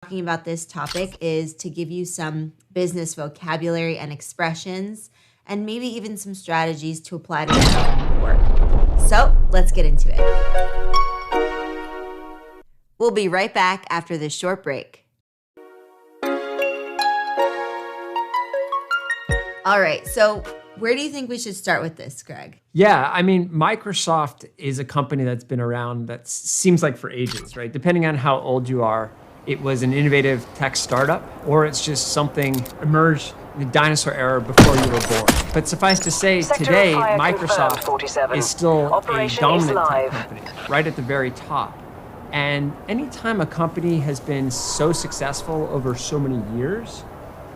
Talking about this topic is to give you some business vocabulary and expressions, and maybe even some strategies to apply to your own work. So let's get into it. We'll be right back after this short break. All right, so where do you think we should start with this, Greg? Yeah, I mean, Microsoft is a company that's been around that seems like for ages, right? Depending on how old you are, it was an innovative tech startup, or it's just something emerged in the dinosaur era before you were born. But suffice to say, today, Microsoft is still a dominant tech company, right at the very top. And anytime a company has been so successful over so many years,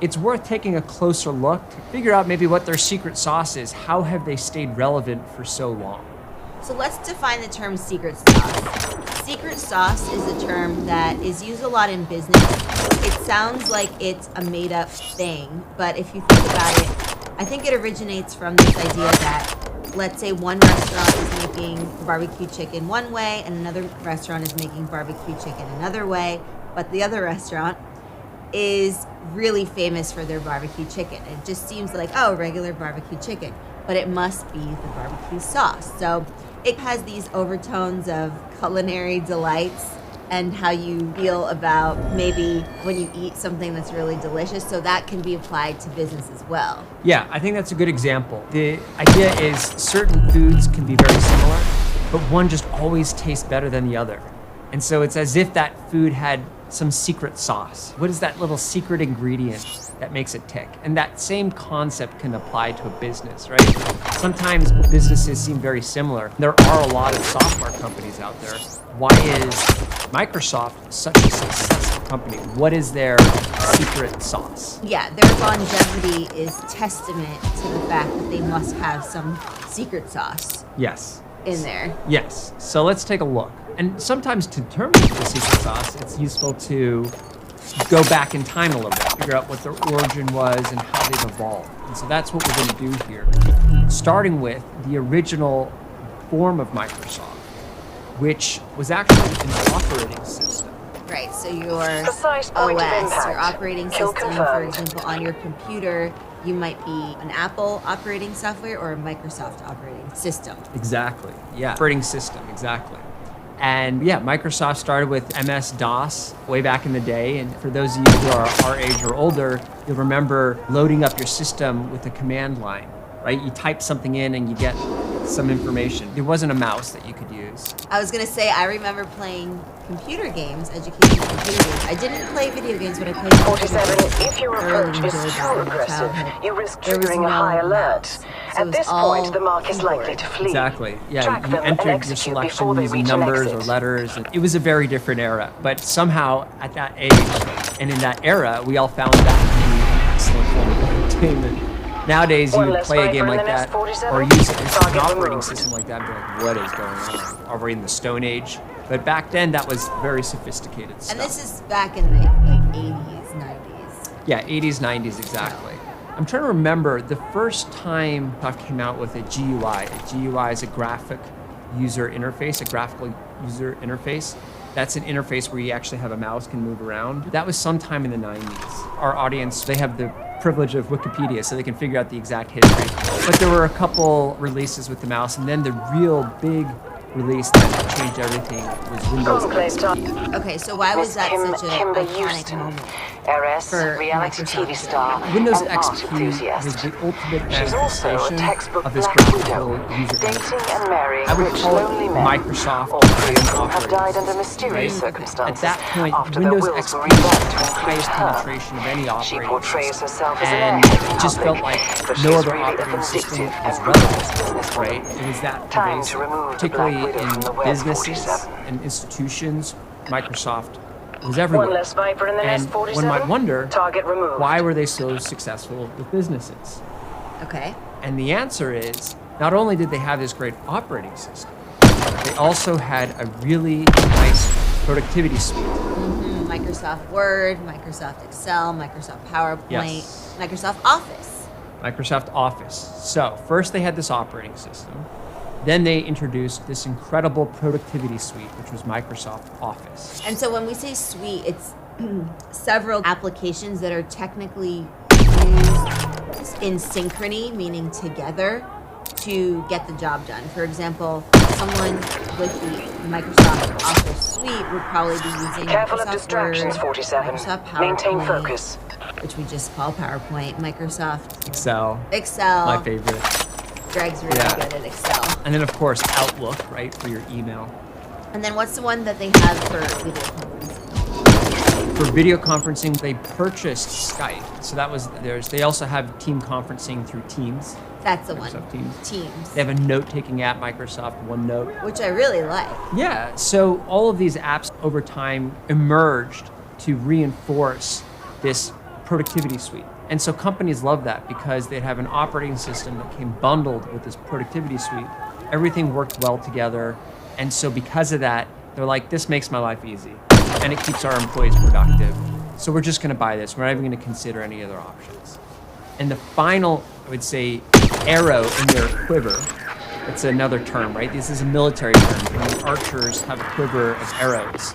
it's worth taking a closer look to figure out maybe what their secret sauce is. How have they stayed relevant for so long? So let's define the term secret sauce. Secret sauce is a term that is used a lot in business. It sounds like it's a made-up thing, but if you think about it, I think it originates from this idea that, let's say one restaurant is making barbecue chicken one way and another restaurant is making barbecue chicken another way, but the other restaurant is really famous for their barbecue chicken. It just seems like, oh, regular barbecue chicken, but it must be the barbecue sauce. So it has these overtones of culinary delights and how you feel about maybe when you eat something that's really delicious. So that can be applied to business as well. Yeah, I think that's a good example. The idea is certain foods can be very similar, but one just always tastes better than the other. And so it's as if that food had some secret sauce. What is that little secret ingredient that makes it tick? And that same concept can apply to a business, right? Sometimes businesses seem very similar. There are a lot of software companies out there. Why is Microsoft such a successful company? What is their secret sauce? Yeah, their longevity is testament to the fact that they must have some secret sauce. Yes. In there. Yes. So let's take a look. And sometimes to determine the secret sauce, it's useful to go back in time a little bit, figure out what their origin was and how they've evolved. And so that's what we're going to do here. Starting with the original form of Microsoft, which was actually an operating system. Right, so your OS, your operating system, for example, on your computer, you might be an Apple operating software or a Microsoft operating system. Exactly, yeah. Operating system, exactly. And yeah, Microsoft started with MS-DOS way back in the day. And for those of you who are our age or older, you'll remember loading up your system with a command line, right? You type something in and you get some information. There wasn't a mouse that you could use. I was gonna say, I remember playing computer games, educational computer games. I didn't play video games, but I played 47, if your approach is too aggressive, you risk triggering a high alert. At this point, the mark is likely to flee. Exactly. Yeah, you entered your selection using numbers or letters. And it was a very different era. But somehow, at that age and in that era, we all found that to be an excellent form of entertainment. Nowadays, you would play a game like that or use an operating system like that and be like, what is going on? Are we in the Stone Age? But back then, that was very sophisticated stuff. And this is back in the 80s, 90s. Yeah, 80s, 90s, exactly. I'm trying to remember the first time Microsoft came out with a GUI. A GUI is a graphic user interface, a graphical user interface. That's an interface where you actually have a mouse, can move around. That was sometime in the 90s. Our audience, they have the privilege of Wikipedia, so they can figure out the exact history. But there were a couple releases with the mouse, and then the real big release that changed everything was Windows XP. Okay, so why was that such an iconic moment for reality Microsoft? TV star Windows and art XP enthusiast. was the ultimate She's also a manifestation textbook of this black graphical widow, user dating interface. and marrying I would rich, call lonely it men. Microsoft All three as of an them have operating died under system, mysterious right? circumstances. At that point, after Windows their wills XP were was revoked the to include highest her. penetration of any She operating portrays system. herself as an And enemy it just felt like no other operating system was relevant, right? It was that Time to pervasive, remove the particularly Black Widow from the in web, businesses 47. and institutions. Microsoft was everywhere. One less Viper in the And nest, 47. one might wonder, Target removed. why were they so successful with businesses? Okay. And the answer is, not only did they have this great operating system, they also had a really nice productivity suite. Microsoft Word, Microsoft Excel, Microsoft PowerPoint, Yes. Microsoft Office. Microsoft Office. So first they had this operating system. Then they introduced this incredible productivity suite, which was Microsoft Office. And so when we say suite, it's several applications that are technically used in synchrony, meaning together, to get the job done. For example, someone with the Microsoft Office suite would probably be using Careful Microsoft of distractions, Word, 47. Microsoft PowerPoint, Maintain focus. which we just call PowerPoint, Microsoft Excel, Excel. my favorite. Greg's really good at Excel. And then of course Outlook, right, for your email. And then what's the one that they have for video conferencing? For video conferencing, they purchased Skype. So that was theirs. They also have team conferencing through Teams. That's the one. Microsoft Teams. Teams. They have a note-taking app, Microsoft OneNote. Which I really like. Yeah, so all of these apps over time emerged to reinforce this productivity suite. And so companies love that because they'd have an operating system that came bundled with this productivity suite. Everything worked well together. And so because of that, they're like, this makes my life easy. And it keeps our employees productive. So we're just gonna buy this. We're not even gonna consider any other options. And the final, I would say, arrow in their quiver, it's another term, right? This is a military term. And the archers have a quiver of arrows.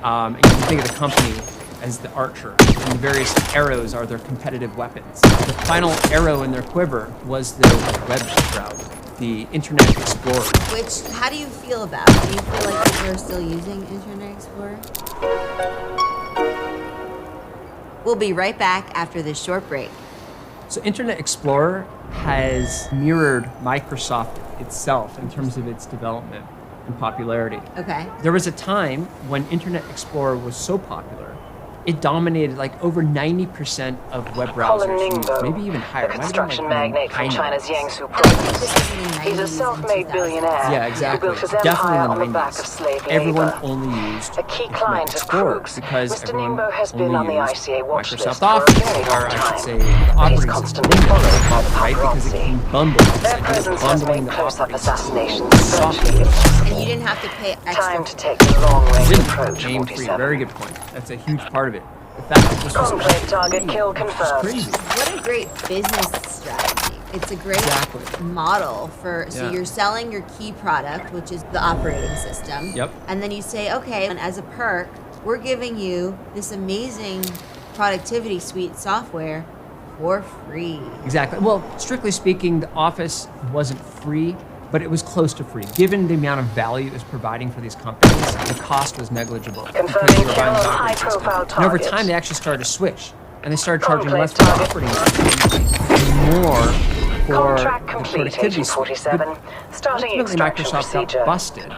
And you can think of the company as the archer. And the various arrows are their competitive weapons. The final arrow in their quiver was the web browser, the Internet Explorer. Which, how do you feel about it? Do you feel like people are still using Internet Explorer? We'll be right back after this short break. So Internet Explorer has mirrored Microsoft itself in terms of its development and popularity. Okay. There was a time when Internet Explorer was so popular, it dominated like over 90% of web browsers used, maybe even higher. A It might have been, construction like, magnate from 90s. China's Jiangsu And I think this province. was in the 90s He's a and self-made 2000s. billionaire Yeah, exactly. who built his Definitely empire in on the the back 90s. of slave Everyone labor. only used A key Internet client of Explorer Krug's. because Mr. everyone Ningbo has been only on the used ICA watch Microsoft list for a Office, very or long I should time. say the But he's operating system. constantly followed by the Right, because it paparazzi. came bundled. Their It's presence has bundling made the close-up operating system. assassinations Software. virtually impossible. And you didn't have to pay extra. Time to take the long-range Didn't. approach, Game free. 47. Very good point. That's a huge part of it. The fact that this was Conclave target free kill is confirmed. crazy. What a great business strategy. It's a great Exactly. model for, so Yeah. you're selling your key product, which is the operating system. Yep. And then you say, okay, and as a perk, we're giving you this amazing productivity suite software for free. Exactly. Well, strictly speaking, the Office wasn't free, but it was close to free. Given the amount of value it was providing for these companies, the cost was negligible. Because Confirming they were buying kill the of operating system. high-profile And over target. time, they actually started to switch. And they started charging Conclave less for the target. operating system and more for Contract the complete, productivity Agent suite. 47. But Starting ultimately, extraction Microsoft procedure. got busted.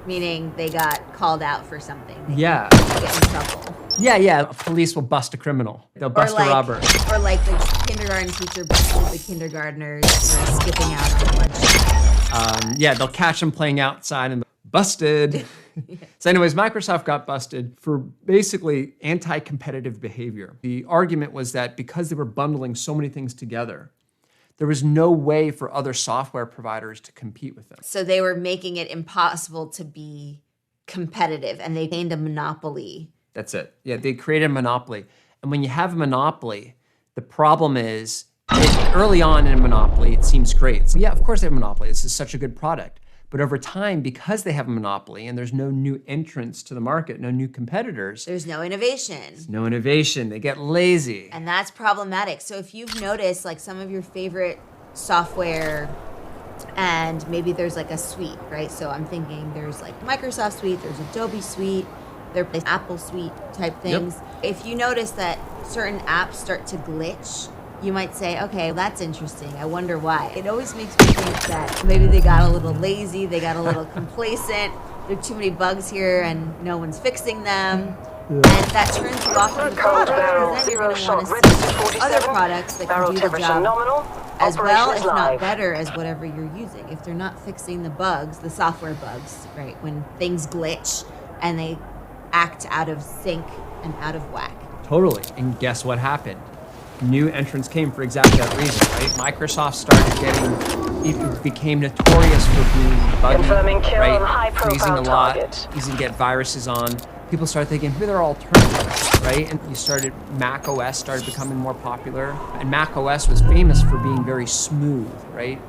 Meaning they got called out for something. They Yeah. get in trouble. Yeah. Police will bust a criminal. They'll bust a robber. Or like the kindergarten teacher busted the kindergartners for skipping out on lunch. Yeah, they'll catch them playing outside and busted. So anyways, Microsoft got busted for basically anti-competitive behavior. The argument was that because they were bundling so many things together, there was no way for other software providers to compete with them. So they were making it impossible to be competitive, and they gained a monopoly. That's it. Yeah, they created a monopoly. And when you have a monopoly, the problem is early on in a monopoly, it seems great. So yeah, of course they have a monopoly. This is such a good product. But over time, because they have a monopoly and there's no new entrants to the market, no new competitors, There's no innovation. no innovation, they get lazy. And that's problematic. So if you've noticed like some of your favorite software and maybe there's like a suite, right? So I'm thinking there's like Microsoft Suite, there's Adobe Suite, there's Apple Suite type things. If you notice that certain apps start to glitch, you might say, okay, that's interesting. I wonder why. It always makes me think that maybe they got a little lazy, they got a little complacent, there are too many bugs here and no one's fixing them. And that turns you off from the product, because then you're going to want to see other products that can do the job as well, if not better, as whatever you're using. If they're not fixing the bugs, the software bugs, right, when things glitch and they act out of sync and out of whack. Totally. And guess what happened? New entrants came for exactly that reason, right? Microsoft started it became notorious for being buggy, Confirming kill right? on high-profile Freezing a lot, target. easy to get viruses on. People started thinking, who are their alternatives, right? And Mac OS started becoming more popular. And Mac OS was famous for being very smooth, right?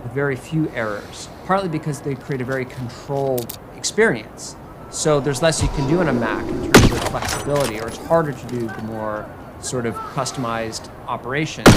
With very few errors, partly because they create a very controlled experience. So there's less you can do on a Mac in terms of flexibility, or it's harder to do the more sort of customized operations.